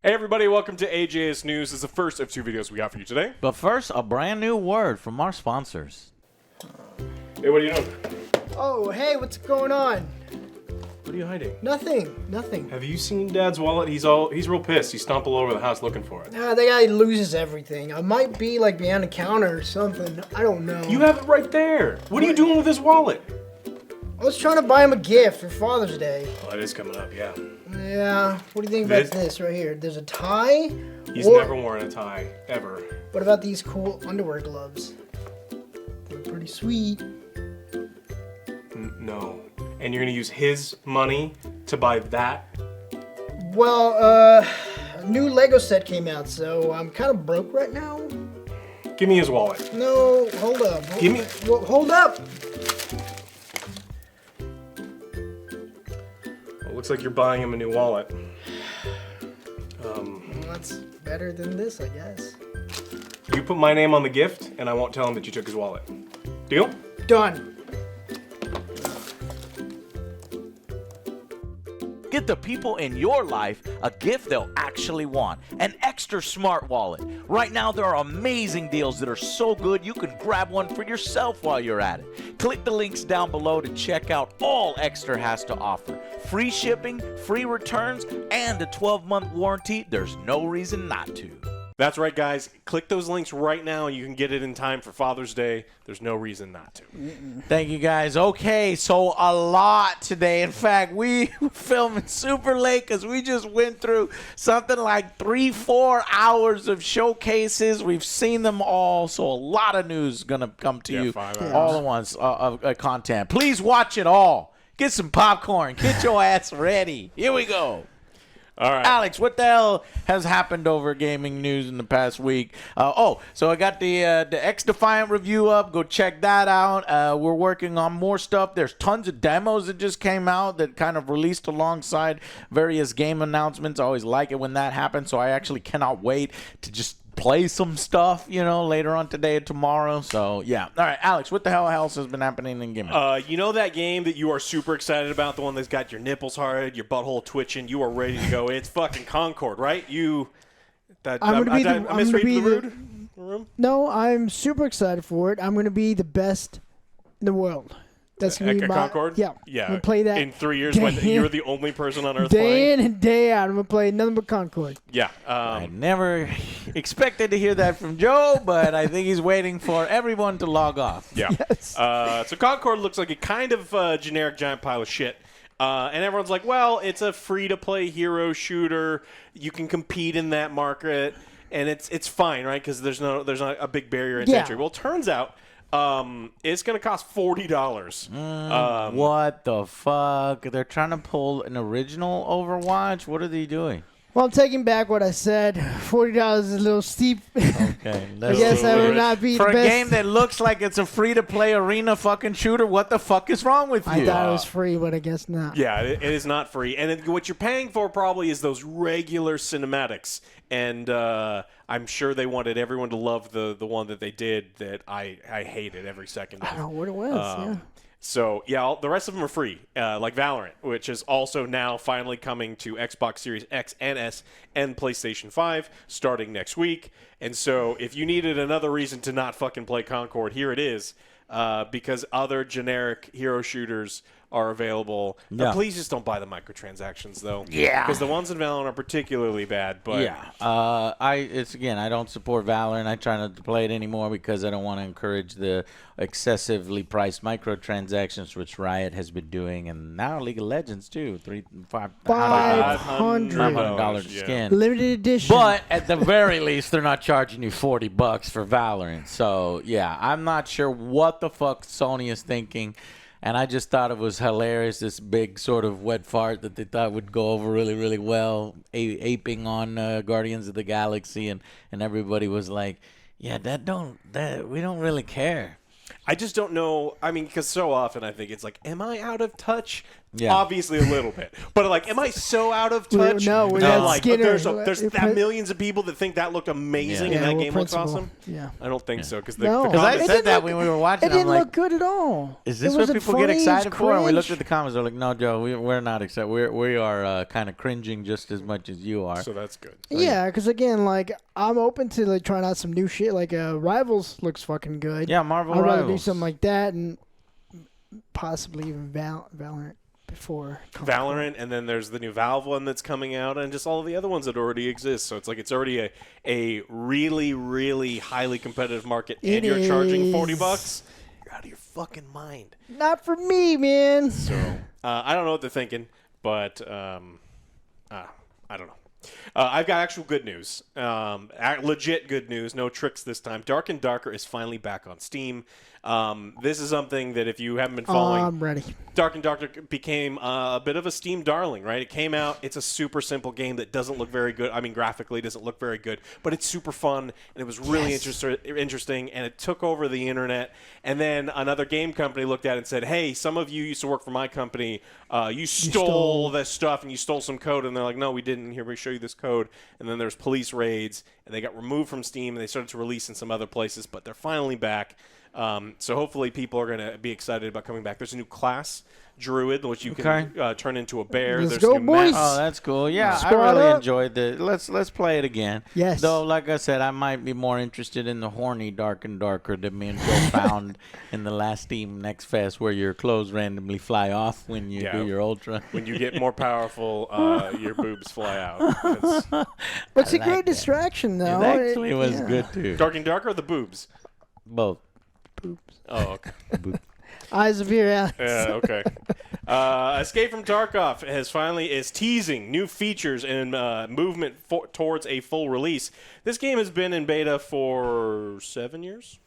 Hey everybody, welcome to AJS News. This is the first of two videos we got for you today. But first, a brand new word from our sponsors. Hey, what are you doing? Oh, hey, what's going on? What are you hiding? Nothing. Have you seen Dad's wallet? He's real pissed. He stomped all over the house looking for it. That guy loses everything. I might be like behind the counter or something. I don't know. You have it right there. What are you doing with his wallet? I was trying to buy him a gift for Father's Day. Oh, it is coming up, yeah. Yeah, what do you think about this right here? There's a tie. He's never worn a tie, ever. What about these cool underwear gloves? They're pretty sweet. No. And you're gonna use his money to buy that? Well, a new Lego set came out, so I'm kind of broke right now. Give me his wallet. No, hold up. Hold up. Well, it looks like you're buying him a new wallet. Well, that's better than this, I guess. You put my name on the gift, and I won't tell him that you took his wallet. Deal? Done. Get the people in your life a gift they'll actually want. An extra smart wallet. Right now, there are amazing deals that are so good you can grab one for yourself while you're at it. Click the links down below to check out all Extra has to offer. Free shipping, free returns, and a 12-month warranty. There's no reason not to. That's right, guys. Click those links right now and you can get it in time for Father's Day. There's no reason not to. Thank you, guys. Okay, so a lot today. In fact, we were filming super late because we just went through something like 3-4 hours of showcases. We've seen them all, so a lot of news is going to come to you 5 hours. all at once of content. Please watch it all. Get some popcorn. Get your ass ready. Here we go. All right. Alex, what the hell has happened over gaming news in the past week? So I got the X-Defiant review up. Go check that out. We're working on more stuff. There's tons of demos that just came out that kind of released alongside various game announcements. I always like it when that happens, so I actually cannot wait to just play some stuff, later on today or tomorrow. So, yeah. All right, Alex, what the hell else has been happening in gaming? You know that game that you are super excited about, the one that's got your nipples hard, your butthole twitching, you are ready to go. It's fucking Concord, right? I'm gonna be the room? No, I'm super excited for it. I'm gonna be the best in the world. That's gonna be my Concord? Yeah. Yeah. I'm gonna play that in 3 years when you're the only person on Earth day playing. in and day out. I'm gonna play nothing but Concord. Yeah. I never expected to hear that from Joe, but I think he's waiting for everyone to log off. Yeah. Yes. So Concord looks like a kind of generic giant pile of shit. And everyone's like, well, it's a free-to-play hero shooter. You can compete in that market, and it's fine, right? Because there's not a big barrier to entry. Well, it turns out it's going to cost $40. What the fuck? They're trying to pull an original Overwatch? What are they doing? Well, I'm taking back what I said. $40 is a little steep. Okay. I guess I will not be For the a best. game that looks like it's a free-to-play arena fucking shooter, what the fuck is wrong with you? I thought it was free, but I guess not. Yeah, it is not free. And what you're paying for probably is those regular cinematics. And I'm sure they wanted everyone to love the one that they did that I hated every second of. I don't know what it was. Yeah. So, yeah, the rest of them are free, like Valorant, which is also now finally coming to Xbox Series X and S and PlayStation 5 starting next week. And so if you needed another reason to not fucking play Concord, here it is, because other generic hero shooters are available. Yeah. Please just don't buy the microtransactions, though. Yeah. Because the ones in Valorant are particularly bad. But Yeah. I don't support Valorant. I try not to play it anymore because I don't want to encourage the excessively priced microtransactions, which Riot has been doing, and now League of Legends too. $500 skin. Limited edition. But at the very least, they're not charging you $40 for Valorant. So yeah, I'm not sure what the fuck Sony is thinking. And I just thought it was hilarious, this big sort of wet fart that they thought would go over really, really well, aping on Guardians of the Galaxy, and everybody was like, yeah, we don't really care. I just don't know. I mean, because so often I think it's like, am I out of touch? Yeah. Obviously a little bit. But, like, am I so out of touch? No, we that, had like, Skinner. there's that millions of people that think that looked amazing and that game looks awesome? Yeah. I don't think so. Because No. Because I It said didn't that look- when we were watching. It didn't I'm like, look good at all. is this It what wasn't people get funny, excited it's for? And we looked cringe. at the comments. They're like, no, Joe, we're not excited. We are kind of cringing just as much as you are. So that's good. Yeah, because again, like I'm open to like trying out some new shit. Like Rivals looks fucking good. Yeah, Marvel I'd rather do Rivals. something like that and possibly even Valorant before Concord. Valorant, and then there's the new Valve one that's coming out, and just all of the other ones that already exist. So it's like it's already a really, really highly competitive market, and you're charging $40. You're out of your fucking mind. Not for me, man. So I don't know what they're thinking, but I don't know. I've got actual good news, legit good news, no tricks this time. Dark and Darker is finally back on Steam. This is something that if you haven't been following, I'm ready. Dark and Darker became a bit of a Steam darling, right? It came out. It's a super simple game that doesn't look very good. I mean, graphically, it doesn't look very good, but it's super fun, and it was really interesting, and it took over the internet. And then another game company looked at it and said, hey, some of you used to work for my company. You stole this stuff, and you stole some code. And they're like, no, we didn't. Here, we show you this code. And then there's police raids, and they got removed from Steam, and they started to release in some other places, but they're finally back. So hopefully people are going to be excited about coming back. There's a new class, Druid, which you can turn into a bear. Let's There's go, new boys. maps. Oh, that's cool. Yeah, I Squad really up. enjoyed the. Let's play it again. Yes. Though, like I said, I might be more interested in the horny Dark and Darker that me and Joe found in the last Steam Next Fest, where your clothes randomly fly off when you do your ultra. When you get more powerful, your boobs fly out. But it's a like great that. distraction, though. It actually was good too. Dark and Darker or the boobs? Both. Oh, okay. Eyes of fear, Alex. Yeah, okay. Escape from Tarkov is teasing new features and movement towards a full release. This game has been in beta for 7 years.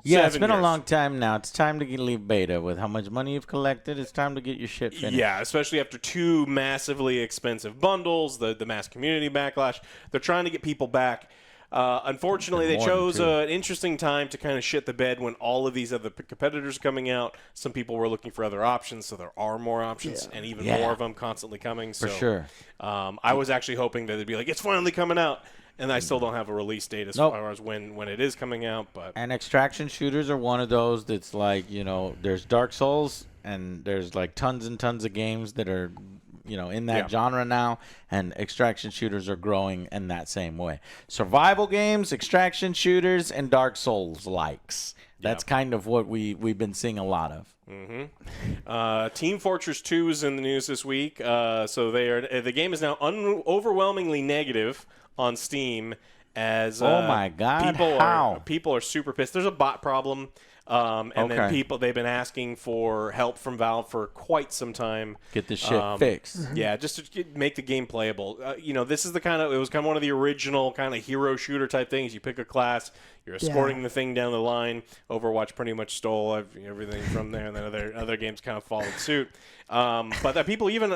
Yeah, it's 7 been a years. long time now. It's time to leave beta. With how much money you've collected, it's time to get your shit finished. Yeah, especially after 2 massively expensive bundles, the mass community backlash. They're trying to get people back. Unfortunately, they chose an interesting time to kind of shit the bed when all of these other competitors are coming out. Some people were looking for other options, so there are more options and even more of them constantly coming. So, For sure. I was actually hoping that they'd be like, it's finally coming out. And I still don't have a release date as far as when it is coming out. But And extraction shooters are one of those that's like, there's Dark Souls and there's like tons and tons of games that are, in that genre now. And extraction shooters are growing in that same way. Survival games, extraction shooters, and Dark Souls likes. That's kind of what we've been seeing a lot of. Team Fortress 2 is in the news this week. So the game is now overwhelmingly negative on Steam as Oh my God, people are super pissed. There's a bot problem. And then they've been asking for help from Valve for quite some time. Get this shit fixed. Yeah, just to make the game playable. This is it was kind of one of the original kind of hero shooter type things. You pick a class, you're escorting the thing down the line. Overwatch pretty much stole everything from there, and then other games kind of followed suit. But people even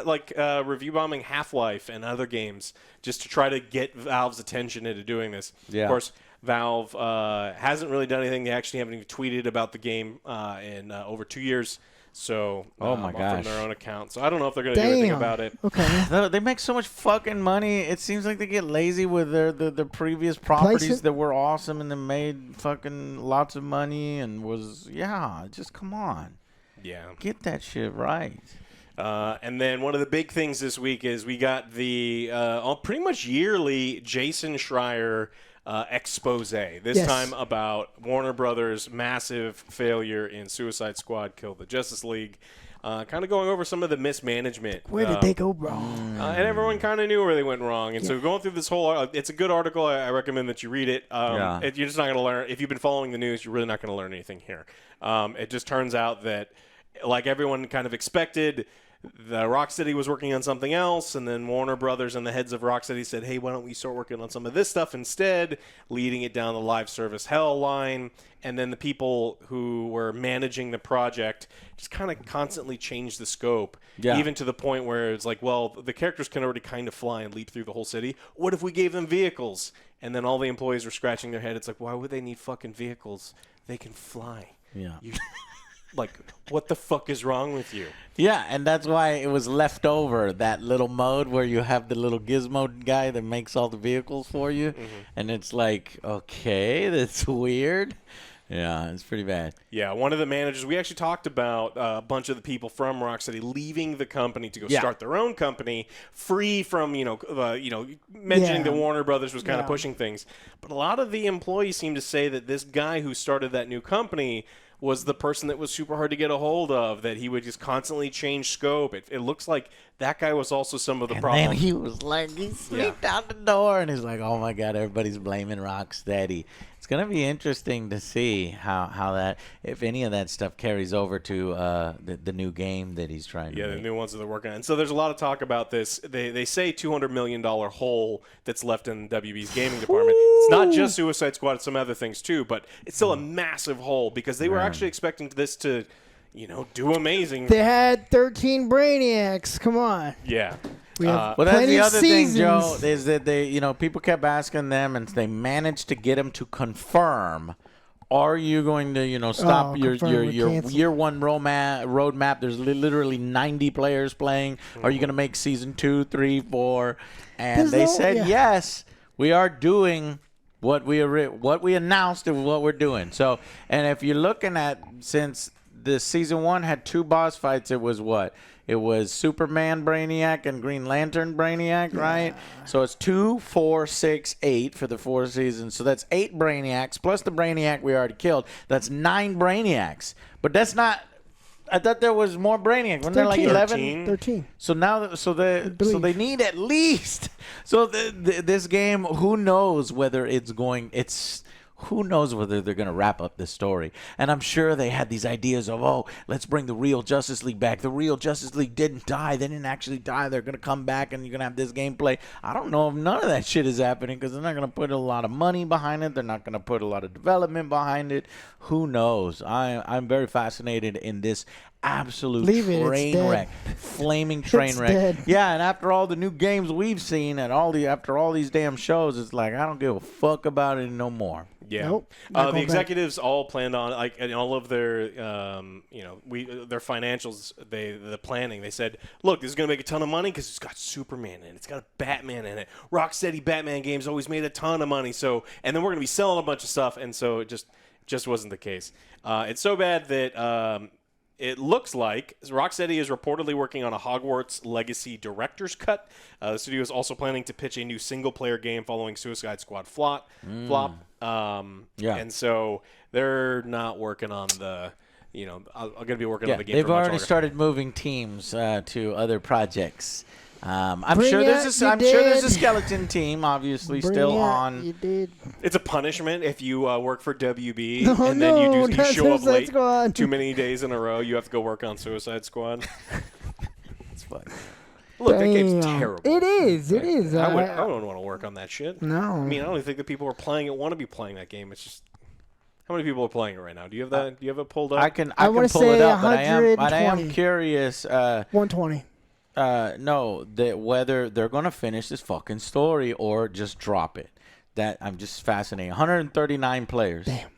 review bombing Half-Life and other games just to try to get Valve's attention into doing this. Yeah. Of course, Valve hasn't really done anything. They actually haven't even tweeted about the game in over 2 years. So, my from gosh. their own account. So I don't know if they're going to do anything about it. Okay. They make so much fucking money. It seems like they get lazy with their previous properties that were awesome and they made fucking lots of money and just come on. Yeah. Get that shit right. And then one of the big things this week is we got the pretty much yearly Jason Schreier expose. This time about Warner Brothers' massive failure in Suicide Squad Kill the Justice League. Kind of going over some of the mismanagement. Where did they go wrong? And everyone kind of knew where they went wrong. And so going through this whole it's a good article. I recommend that you read it. You're just not going to learn. If you've been following the news, you're really not going to learn anything here. It just turns out that, like everyone kind of expected, the Rocksteady was working on something else, and then Warner Brothers and the heads of Rocksteady said, hey, why don't we start working on some of this stuff instead, leading it down the live service hell line. And then the people who were managing the project just kind of constantly changed the scope, even to the point where it's like, well, the characters can already kind of fly and leap through the whole city. What if we gave them vehicles? And then all the employees were scratching their head. It's like, why would they need fucking vehicles? They can fly. Yeah. like, what the fuck is wrong with you? Yeah, and that's why it was left over, that little mode where you have the little gizmo guy that makes all the vehicles for you. And it's like, okay, that's weird. Yeah, it's pretty bad. Yeah, one of the managers, we actually talked about a bunch of the people from Rocksteady leaving the company to go start their own company, free from, mentioning that Warner Brothers was kind of pushing things. But a lot of the employees seem to say that this guy who started that new company was the person that was super hard to get a hold of, that he would just constantly change scope. It looks like that guy was also some of the problem. And he was like, he sneaked out the door, and he's like, oh, my God, everybody's blaming Rocksteady. It's going to be interesting to see how that, if any of that stuff carries over to the new game that he's trying to make. Yeah, the new ones that they're working on. And so there's a lot of talk about this. They say $200 million hole that's left in WB's gaming department. It's not just Suicide Squad, it's some other things too, but it's still a massive hole because they were actually expecting this to, do amazing. They had 13 Brainiacs. Come on. Yeah. We have Well, that's plenty the of other seasons. thing, Joe, is that they, people kept asking them, and they managed to get them to confirm. Are you going to, stop your year one roadmap? There's literally 90 players playing. Are you going to make season 2, 3, 4? And they said yes. We are doing what we announced and what we're doing. So, and if you're looking at, since the season 1 had 2 boss fights, it was what? It was Superman Brainiac and Green Lantern Brainiac, right? So it's 2, 4, 6, 8 for the 4 seasons. So that's 8 Brainiacs plus the Brainiac we already killed. That's 9 Brainiacs. But that's not. I thought there was more Brainiacs. Wasn't there like 11? 13. So now, so they need at least. So this game, who knows whether who knows whether they're going to wrap up this story. And I'm sure they had these ideas of, let's bring the real Justice League back. The real Justice League didn't die. They didn't actually die. They're going to come back, and you're going to have this gameplay. I don't know if none of that shit is happening because they're not going to put a lot of money behind it. They're not going to put a lot of development behind it. Who knows? I'm very fascinated in this absolute train wreck, flaming train wreck. Dead. Yeah, and after all the new games we've seen and after all these damn shows, it's like I don't give a fuck about it no more. Yeah, nope, the executives all planned on in all of their their financials. The planning. They said, look, this is going to make a ton of money because it's got Superman in it. It's got a Batman in it. Rocksteady Batman games always made a ton of money. So, and then we're going to be selling a bunch of stuff, and so it just wasn't the case. It's so bad that. It looks like Rocksteady is reportedly working on a Hogwarts Legacy director's cut. The studio is also planning to pitch a new single-player game following Suicide Squad flop. And so they're not working on the, I'm going to be working on the game. They've for much already longer. started moving teams to other projects. I'm Bring sure it, there's you I'm sure there's a did. skeleton team, obviously, Bring still it, on. You did. It's a punishment if you work for WB No, and then you that's show up Suicide late Squad. too many days in a row. You have to go work on Suicide Squad. It's fun. Look, that game's Damn. terrible. It is. It is. I don't want to work on that shit. No. I mean, I don't even think the people who are playing it want to be playing that game. It's just how many people are playing it right now? Do you have that? Do you have it pulled up? I can wanna pull it say up, but I am 120. curious. 120. No, whether they're gonna finish this fucking story or just drop it. That I'm just fascinated. 139 players. Damn.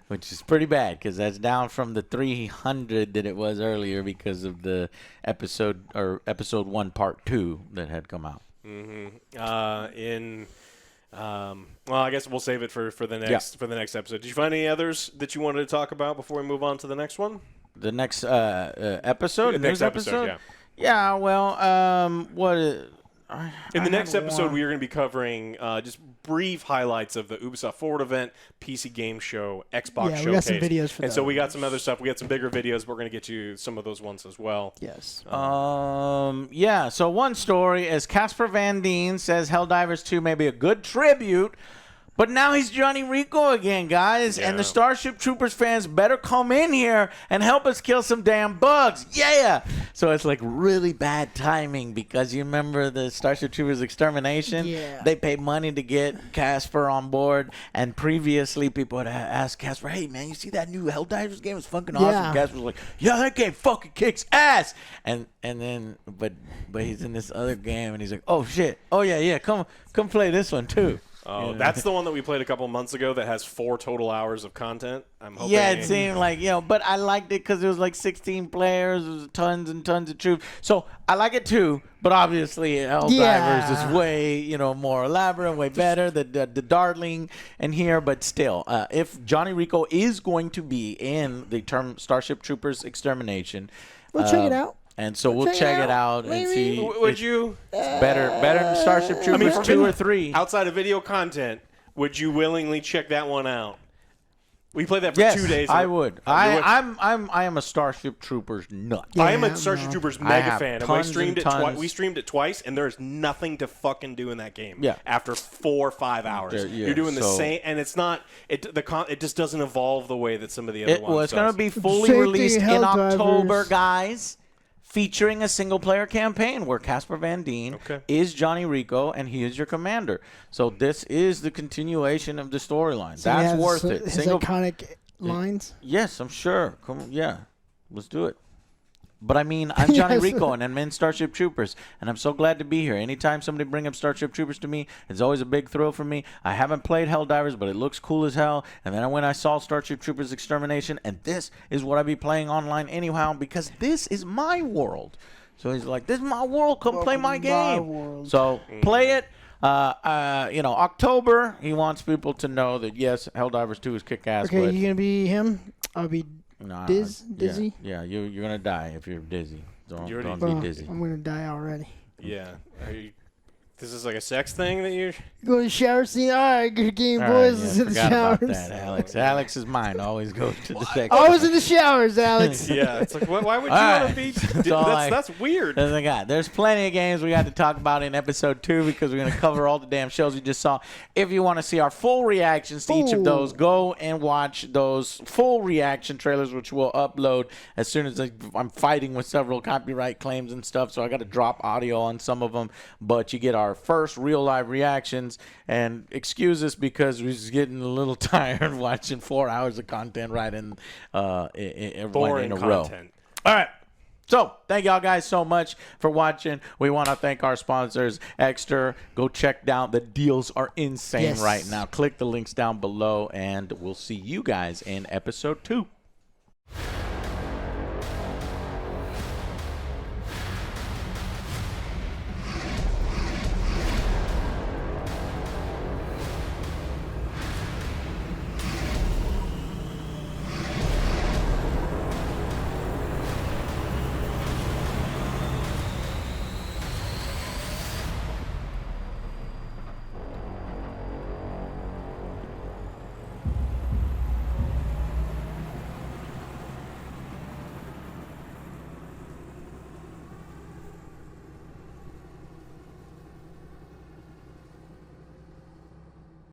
Which is pretty bad because that's down from the 300 that it was earlier because of the episode 1 part 2 that had come out. Well, I guess we'll save it for the next episode. Did you find any others that you wanted to talk about before we move on to the next one? The next episode, The next episode, yeah. Yeah, well, In the next episode, we are going to be covering just brief highlights of the Ubisoft Forward event, PC Game Show, Xbox Yeah, Showcase. we got some videos for and that. so we got some other stuff. We got some bigger videos, but we're going to get you some of those ones as well. Yes. Yeah, so one story is Casper Van Dien says Helldivers 2 may be a good tribute, but now he's Johnny Rico again, guys. Yeah. And the Starship Troopers fans better come in here and help us kill some damn bugs. Yeah! So it's like really bad timing because you remember the Starship Troopers extermination? Yeah. They paid money to get Casper on board, and previously people would ask Casper, hey, man, you see that new Helldivers game? It's fucking awesome. Yeah. Casper was like, yeah, that game fucking kicks ass. And then, but he's in this other game, and he's like, oh, shit. Oh, yeah, come play this one, too. Oh, that's the one that we played a couple months ago that has 4 total hours of content. I'm hoping. Yeah, it seemed like, but I liked it because it was like 16 players, it was tons and tons of troops. So I like it too, but obviously Helldivers is way, more elaborate, way better. The Dartling in here, but still, if Johnny Rico is going to be in the term Starship Troopers Extermination, we'll check it out. And so we'll check it out and see. Would you? It's better than Starship Troopers 2 or 3. Outside of video content, would you willingly check that one out? We played that for 2 days. I would. I am a Starship Troopers nut. I am a Starship Troopers mega fan. And we streamed it twice, and there's nothing to fucking do in that game. Yeah. After 4 or 5 hours, you're doing the same, and it's not. It just doesn't evolve the way that some of the other ones. Well, it's going to be fully released in October, guys. Featuring a single-player campaign where Casper Van Dien is Johnny Rico and he is your commander. So this is the continuation of the storyline. So that's worth it. His iconic lines? Yes, I'm sure. Let's do it. But I mean, I'm Johnny Rico, and I'm in Starship Troopers, and I'm so glad to be here. Anytime somebody brings up Starship Troopers to me, it's always a big thrill for me. I haven't played Helldivers, but it looks cool as hell. And then when I saw Starship Troopers Extermination, and this is what I'd be playing online anyhow, because this is my world. So he's like, this is my world. Come play my game. So play it. October, he wants people to know that, yes, Helldivers 2 is kick-ass. Okay, you going to be him? I'll be... Dizzy? Yeah, you're going to die if you're dizzy. Don't be dizzy. I'm going to die already. Yeah. This is like a sex thing that you're... Go to the shower scene. All right, good game, boys. In the showers. About that, Alex. Alex's mind always goes to the sex. Always in the showers, Alex. Yeah, it's like, why would you want to be... That's weird. There's plenty of games we got to talk about in episode 2 because we're going to cover all the damn shows we just saw. If you want to see our full reactions to each of those, go and watch those full reaction trailers, which we'll upload as soon as I'm fighting with several copyright claims and stuff, so I got to drop audio on some of them. But you get our first real live reactions, and excuse us because we're just getting a little tired watching 4 hours of content right in a row. All right. So, thank y'all guys so much for watching. We want to thank our sponsors, Extra. Go check down. The deals are insane right now. Click the links down below, and we'll see you guys in episode 2.